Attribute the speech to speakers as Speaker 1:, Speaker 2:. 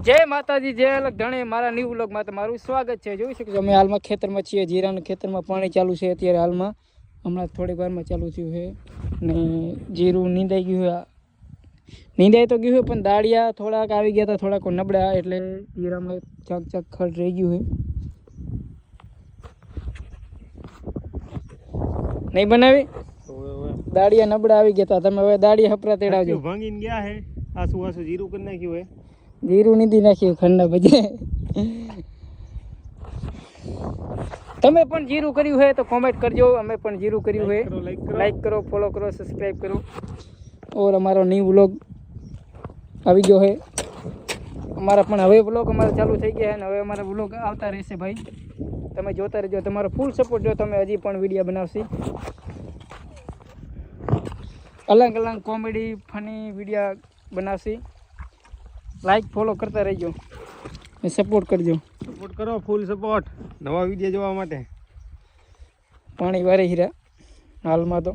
Speaker 1: જય માતાજી, જય અલગ ધણે. મારા ન્યૂ વ્લોગમાં તમારું સ્વાગત છે. જોઈ શકો છો અમે હાલમાં ખેતરમાં છીએ. જીરાના ખેતરમાં પાણી ચાલુ છે અત્યારે હાલમાં. હમણાં થોડીક વારમાં ચાલુ થયું છે ને જીરું નીંદાઈ ગયું છે. નીંદાઈ તો ગયું છે પણ દાળિયા થોડાક આવી ગયા હતા, થોડાક નબળા, એટલે જીરામાં ચાક ખડ રહી ગયું છે. નહીં બનાવી દાળિયા નબળા આવી ગયા હતા. તમે હવે દાળિયા હપરા તેડાવજો.
Speaker 2: ભાંગીને ગયા છે. આસુ જીરું કરી નાખ્યું હે.
Speaker 1: જીરું નીંદી નાખ્યું ખંડા પછી. તમે પણ જીરું કર્યું હોય તો કોમેન્ટ કરજો. અમે પણ જીરું કર્યું હોય. લાઈક કરો, ફોલો કરો, સબસ્ક્રાઈબ કરો. ઓર અમારો ન્યૂ વ્લોગ આવી ગયો છે. અમારા પણ હવે વ્લોગ અમારા ચાલુ થઈ ગયા છે અને હવે અમારા વ્લોગ આવતા રહેશે ભાઈ. તમે જોતા રહેજો. તમારો ફૂલ સપોર્ટ જો તમે હજી પણ વિડીયો બનાવશી. અલગ અલગ કોમેડી ફની વિડીયો બનાવશી. લાઈક ફોલો કરતા રહેજો ને સપોર્ટ કરજો.
Speaker 2: સપોર્ટ કરો, ફૂલ સપોર્ટ નવા વિડીયો જોવા માટે.
Speaker 1: પાણી વારે હીરા હાલમાં તો